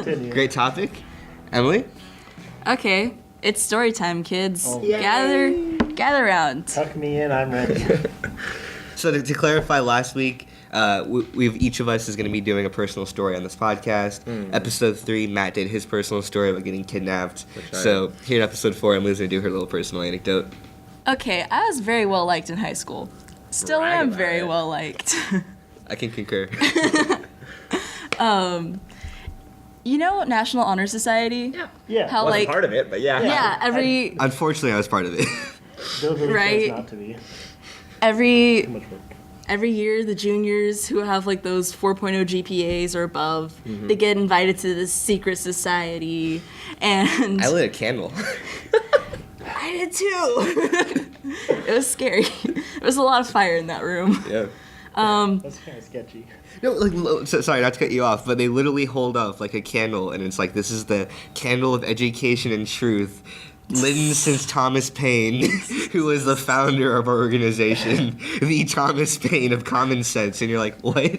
Great topic. Emily? Okay, it's story time, kids. Oh. Gather around. Tuck me in, I'm ready. So to clarify, last week, we've each of us is going to be doing a personal story on this podcast. Episode 3, Matt did his personal story about getting kidnapped. So here in episode 4, Emily's going to do her little personal anecdote. Okay, I was very well liked in high school. Still am very well liked. I can concur. You know National Honor Society? Yeah. How Wasn't like part of it, but yeah. yeah, every Unfortunately, I was part of it. Bill really Right. chose not to be. every Too much work. every year the juniors who have like those 4.0 GPAs or above, they get invited to this secret society, and I lit a candle. I did too. It was scary. There was a lot of fire in that room. Yeah. That's kind of sketchy. No, sorry, not to cut you off, but they literally hold up like a candle, and it's like, this is the candle of education and truth, lit since Thomas Paine, who was the founder of our organization, the Thomas Paine of common sense. And you're like, what? All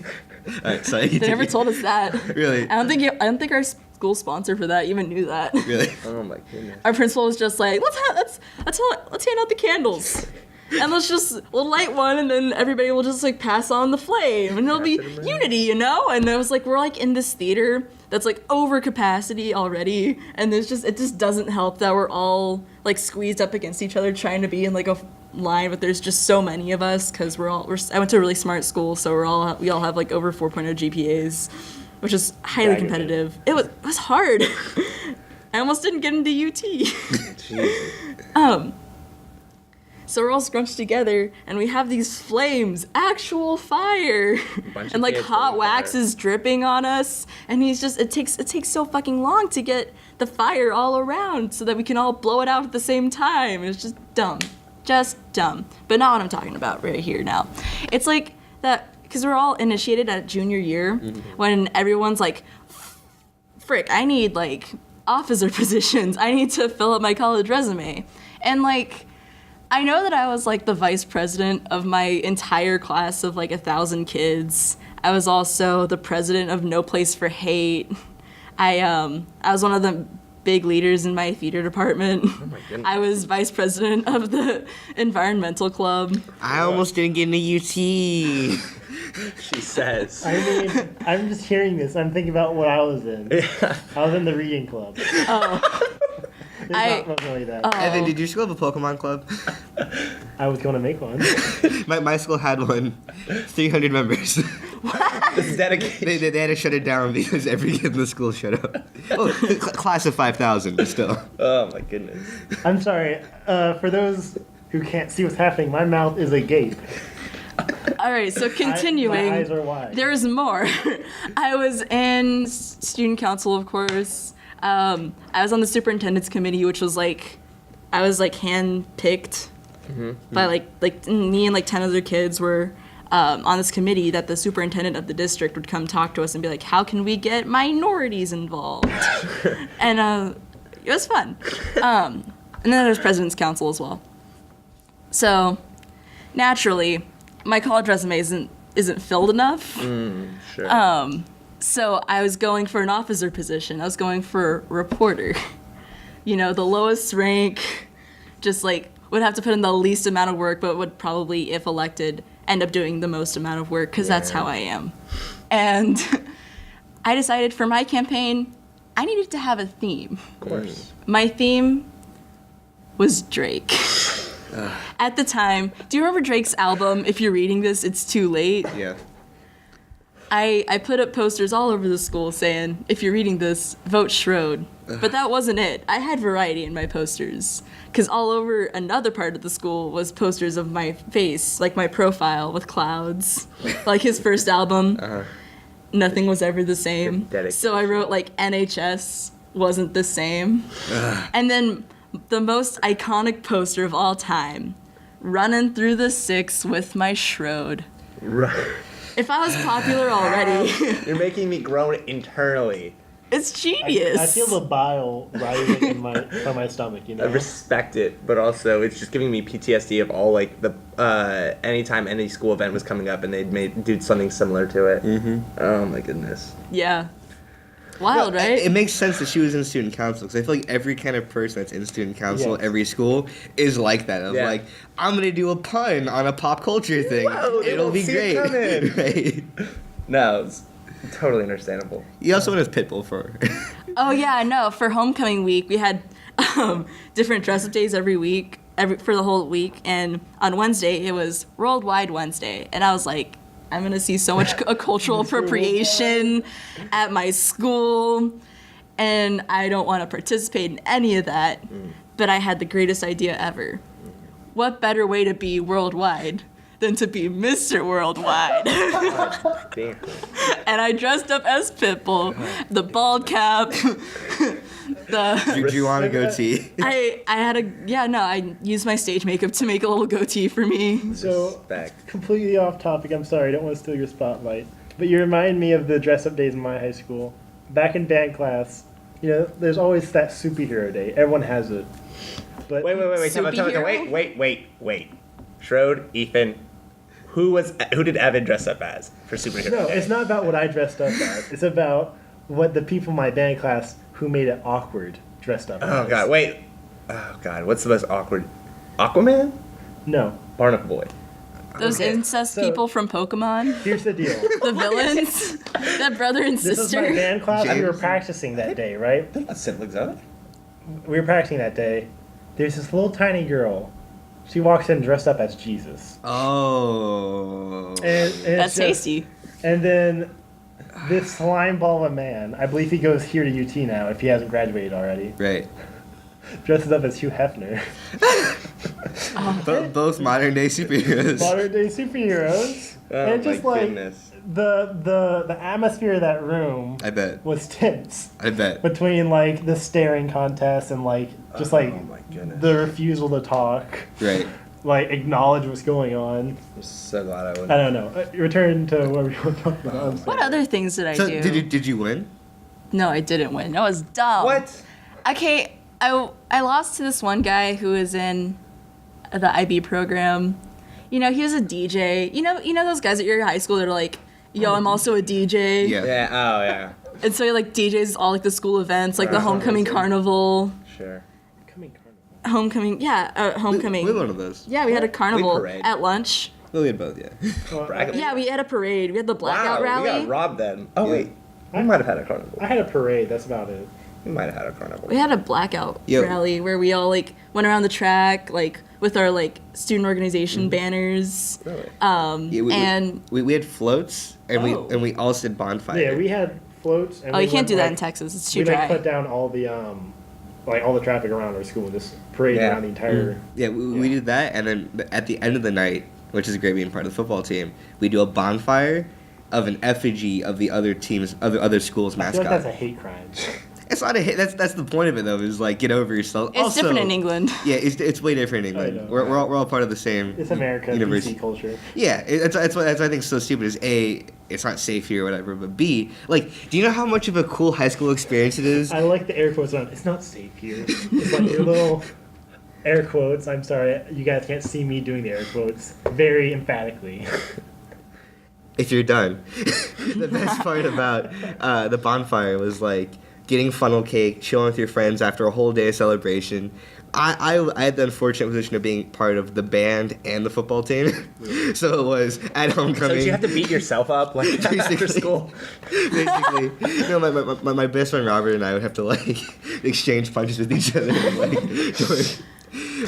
right, sorry. They never told us that. Really? I don't think our school sponsor for that even knew that. Really? Oh my goodness. Our principal was just like, let's hand out the candles. And we'll light one, and then everybody will just like pass on the flame, and it'll be unity, you know? And it was like, we're like in this theater that's like over capacity already, and it just doesn't help that we're all like squeezed up against each other trying to be in like a line, but there's just so many of us because I went to a really smart school, so we all have like over 4.0 GPAs, which is highly competitive. It was hard. I almost didn't get into UT. So we're all scrunched together, and we have these flames, actual fire, and like hot wax is dripping on us. And it takes so fucking long to get the fire all around so that we can all blow it out at the same time. It's just dumb, but not what I'm talking about right here now. It's like that because we're all initiated at junior year when everyone's like, frick, I need like officer positions. I need to fill up my college resume, and like. I know that I was like the vice president of my entire class of like 1,000 kids. I was also the president of No Place for Hate. I was one of the big leaders in my theater department. Oh my goodness. I was vice president of the environmental club. I almost didn't get into UT. She says. I mean, I'm just hearing this. I'm thinking about what I was in. I was in the reading club. Oh. It's not really that. Evan, did your school have a Pokemon club? I was going to make one. My school had one. 300 members. This is dedication. They had to shut it down because every kid in the school shut up. Oh, class of 5,000, but still. Oh my goodness. I'm sorry. For those who can't see what's happening, my mouth is agape. All right, so continuing. My eyes are wide. There is more. I was in student council, of course. I was on the superintendent's committee, which was like, I was like hand-picked by like me and like 10 other kids were on this committee that the superintendent of the district would come talk to us and be like, how can we get minorities involved? And it was fun. And then there's president's council as well. So naturally, my college resume isn't filled enough. Sure. So I was going for an officer position. I was going for reporter. You know, the lowest rank, just like would have to put in the least amount of work, but would probably, if elected, end up doing the most amount of work because that's how I am. And I decided for my campaign, I needed to have a theme. Of course. My theme was Drake. At the time, do you remember Drake's album, If You're Reading This, It's Too Late? Yeah. I put up posters all over the school saying, if you're reading this, vote Shrode. But that wasn't it. I had variety in my posters. Because all over another part of the school was posters of my face, like my profile with clouds. Like his first album, nothing was ever the same. So I wrote like NHS wasn't the same. And then the most iconic poster of all time, running through the 6 with my Shrode. Right. If I was popular already, You're making me groan internally. it's genius. I feel the bile rising in from my stomach, you know? I respect it, but also it's just giving me PTSD of all like the anytime any school event was coming up and they'd do something similar to it. Oh my goodness. Yeah. Wild, right? It makes sense that she was in student council because I feel like every kind of person that's in student council, Yes. every school is like that. Of Yeah. like, I'm gonna do a pun on a pop culture thing. Whoa, they It'll won't be see it great. coming. Right. No, it's totally understandable. You also went as Pitbull for her. Oh yeah, no. For homecoming week, we had different dress-up days every week, for the whole week. And on Wednesday, it was Worldwide Wednesday, and I was like, I'm gonna see so much cultural appropriation at my school, and I don't want to participate in any of that. But I had the greatest idea ever. What better way to be worldwide than to be Mr. Worldwide? Damn. And I dressed up as Pitbull, the bald cap, You drew on a goatee. I used my stage makeup to make a little goatee for me. So, Respect. completely off topic. I'm sorry, I don't want to steal your spotlight. But you remind me of the dress-up days in my high school. Back in band class, there's always that superhero day. Everyone has it. But Wait. Time out. Superhero? Wait. Shrode, Ethan, who did Evan dress up as for superhero? No, Day? it's not about what I dressed up as. It's about what the people in my band class who made it awkward dressed up Oh as. god, wait. Oh god, what's the most awkward? Aquaman? No. Barnacle Boy. Those Okay. incest So- people from Pokemon, Here's the deal. the villains, that brother and This was my sister. band class. We were James. practicing that day, right? They're not siblings, are they? We were practicing that day. There's this little tiny girl. She walks in dressed up as Jesus. Oh. And it's That's just- tasty. And then this slime ball of a man, I believe he goes here to UT now if he hasn't graduated already, Right. dresses up as Hugh Hefner. Both modern day superheroes. Modern day superheroes. Oh and just my like goodness. the atmosphere of that room I bet. was tense I bet. between like the staring contest and like just like Oh my goodness. the refusal to talk, Right. like acknowledge what's going on. I'm so glad I would. I don't know. Return to what we were talking about. I'm sorry. What other things did I So do? did you win? No, I didn't win. I was dumb. What? Okay, I lost to this one guy who was in the IB program. He was a DJ. You know those guys at your high school that are like, yo, I'm also a DJ. Yeah. Yeah. Oh yeah. And so he like DJs all like the school events, like the homecoming carnival, Sure. Coming carnival. homecoming. Yeah, homecoming. We had one of those. Yeah, we had a carnival parade. at lunch. Well, we had both, yeah. Well, Brag- Yeah, we had a parade. We had the blackout wow, rally. we got robbed then. Oh Yeah. wait, we might have had a carnival. I had a parade. That's about it. We might have had a carnival. We had a blackout Yo. rally where we all like went around the track like with our like student organization banners. Really? Yeah, And we had floats and Oh. we also did bonfire. Yeah, we had floats. And oh, we you can't went, do that like, in Texas. It's too We like dry. cut down all the like all the traffic around our school and just parade Yeah. around the entire. Yeah, we did that, and then at the end of the night, which is great being part of the football team, we do a bonfire of an effigy of the other team's other school's I feel mascot. like that's a hate crime. It's not a hit. That's the point of it, though. Is like get over yourself. It's Also, different in England. Yeah, it's way different in I England. know. We're all part of the same. It's America, university. PC culture. Yeah, that's what I think is so stupid. Is A, it's not safe here or whatever. But B, like, do you know how much of a cool high school experience it is? I like the air quotes on. It's not safe here. It's like your little air quotes. I'm sorry, you guys can't see me doing the air quotes very emphatically. If you're done. The best part about the bonfire was like getting funnel cake, chilling with your friends after a whole day of celebration. I had the unfortunate position of being part of the band and the football team, so it was at So homecoming. did you have to beat yourself up like after Basically. school? Basically, my best friend Robert and I would have to like exchange punches with each other.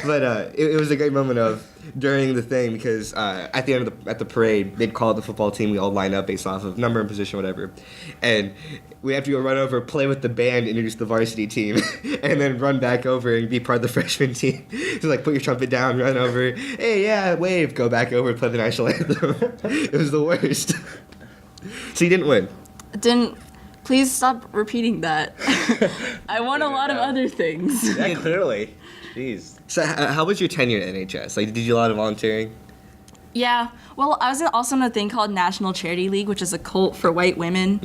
But it was a great moment of during the thing because at the end of the parade they'd call the football team. We all line up based off of number and position, whatever, and we have to go run over, play with the band, introduce the varsity team, and then run back over and be part of the freshman team. So like put your trumpet down, run over, hey yeah, wave, go back over, play the national anthem. It was the worst. So you didn't win. Please stop repeating that. I won a lot of other things. Yeah, clearly. Jeez. So how was your tenure at NHS? Like, did you do a lot of volunteering? Yeah. Well, I was also in a thing called National Charity League, which is a cult for white women,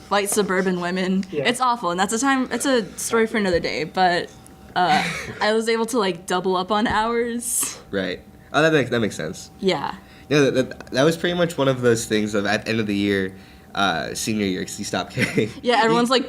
white suburban women. Yeah. It's awful, and it's a story for another day. But I was able to like double up on hours. Right. Oh, that makes sense. Yeah. No, that was pretty much one of those things of at the end of the year, senior year because he stopped caring. Yeah, everyone's like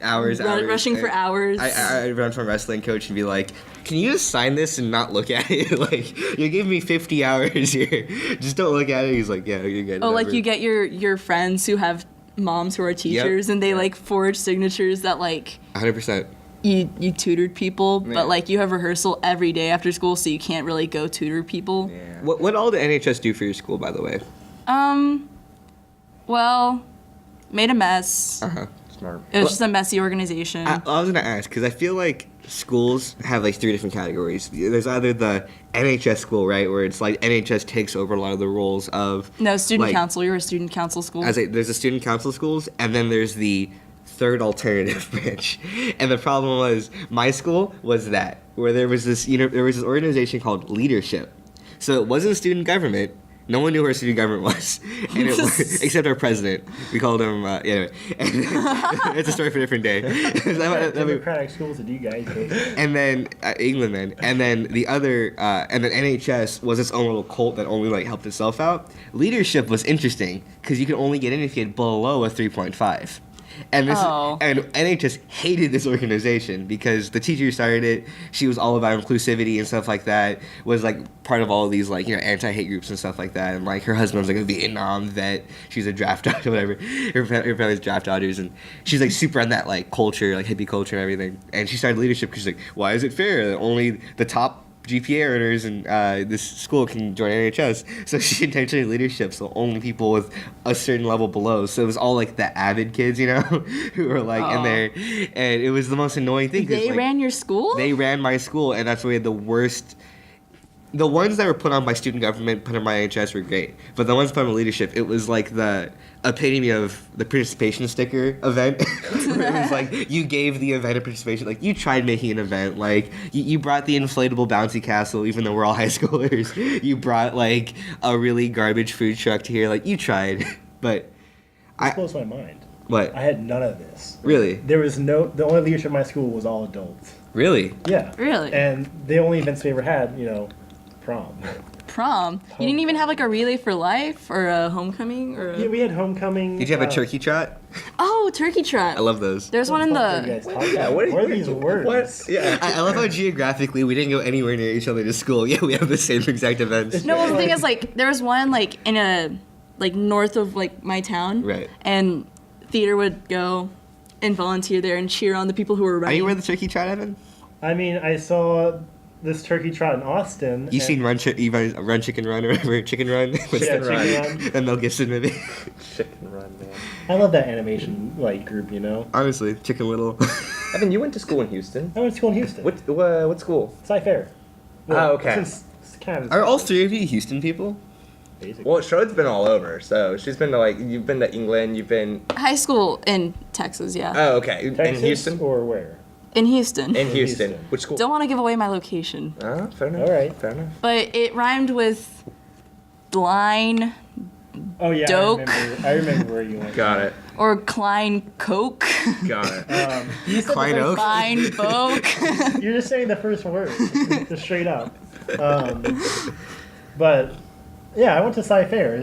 hours. rushing for hours. I run from a wrestling coach and be like, can you just sign this and not look at it? Like, you gave me 50 hours here. Just don't look at it. He's like, yeah, you're good. Oh, whatever. like you get your friends who have moms who are teachers and they like forge signatures that like 100%. you tutored people, Yeah. but like you have rehearsal every day after school, so you can't really go tutor people. Yeah. What all did NHS do for your school, by the way? Well, made a mess. Uh-huh. Smart. It was just a messy organization. I was gonna ask because I feel like schools have like 3 different categories. There's either the NHS school, right, where it's like NHS takes over a lot of the roles of No, student like, council. You're a student council school. There's the student council schools, and then there's the third alternative branch. And the problem was my school was that where there was this organization called leadership. So it wasn't student government. No one knew where student government was, and it was, except our president. We called him. Anyway, it's a story for a different day. Democratic schools did you guys go to? And then England, then, and then the other, and then NHS was its own little cult that only like helped itself out. Leadership was interesting because you could only get in if you had below a 3.5. And and NHS hated this organization because the teacher who started it, she was all about inclusivity and stuff like that, was like part of all of these like, anti-hate groups and stuff like that. And like her husband was like a Vietnam vet. She's a draft dodger, whatever. Her family's draft dodgers, and she's like super on that like culture, like hippie culture and everything. And she started leadership because she's like, why is it fair that only the top GPA earners in this school can join NHS? So she intentionally leadership, so only people with a certain level below. So it was all like the avid kids, who were like in there, and it was the most annoying thing. They like, ran your school? They ran my school, and that's why we had the worst. The ones that were put on by student government, put on by NHS were great, but the ones put on leadership, it was like the epitome of the participation sticker event. Where it was like you gave the event a participation, like you tried making an event, like you brought the inflatable bouncy castle, even though we're all high schoolers. You brought like a really garbage food truck to here, like you tried, but This blows my mind. What? I had none of this. Really? There was the only leadership in my school was all adults. Really? Yeah. Really? And the only events we ever had, prom. Prom? You didn't even have like a relay for life or a homecoming or Yeah, we had homecoming. Did you have a turkey trot? Oh, turkey trot. I love those. There's one in What are you the guys talking Yeah, about? what What are these words? What? Yeah. I love how geographically we didn't go anywhere near each other to school. Yeah, we have the same exact events. No, well, the thing is, like, there was one, like, in a, like, north of, like, my town. Right. And theater would go and volunteer there and cheer on the people who were Are running. you where the turkey trot, Evan? I mean, I saw this turkey trot in Austin. You seen Run Chicken Run or whatever, Chicken Run? What's Yeah, that? Chicken Run. That Mel Gibson movie. Chicken Run, man. I love that animation group. Honestly, Chicken Little. Evan, you went to school in Houston. I went to school in Houston. What school? Sci-Fair. Oh, okay. It's kind of Are all 3 of you Houston people? basically. Well, Shrode's been all over, so she's been to you've been to England, you've been. High school in Texas, yeah. Oh, okay. Texas In Houston. or where? In Houston. In Houston. Houston. Which school? Don't want to give away my location. Oh, fair enough. All right. Fair enough. But it rhymed with Line Oh yeah, Doke. I remember where you went. Got it. or Klein Coke. Got it. You said Klein the Oak? Klein Boke. first- You're just saying the first word, just straight up. But yeah, I went to Sci-Fair.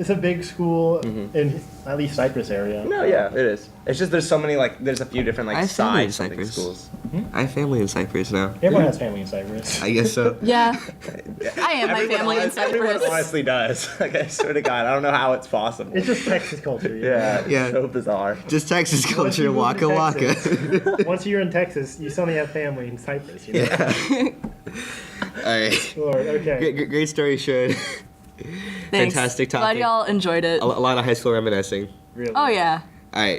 It's a big school in at least Cypress area. No, yeah, it is. It's just there's so many there's a few different I have family in sides of Cyprus. schools. I have family in Cyprus now. Everyone has family in Cypress. I guess so. Yeah. I am my family in Everyone Cyprus. honestly does. I swear to God, I don't know how it's possible. It's just Texas culture. Yeah, it's Yeah. so bizarre. Just Texas Once culture, you move waka to waka. Texas- Once you're in Texas, you suddenly have family in Cyprus. Yeah. Alright. Lord, okay. Great story, Shrode. Thanks. Fantastic Glad topic. y'all enjoyed it. A lot of high school reminiscing. Really. Oh yeah. Alright,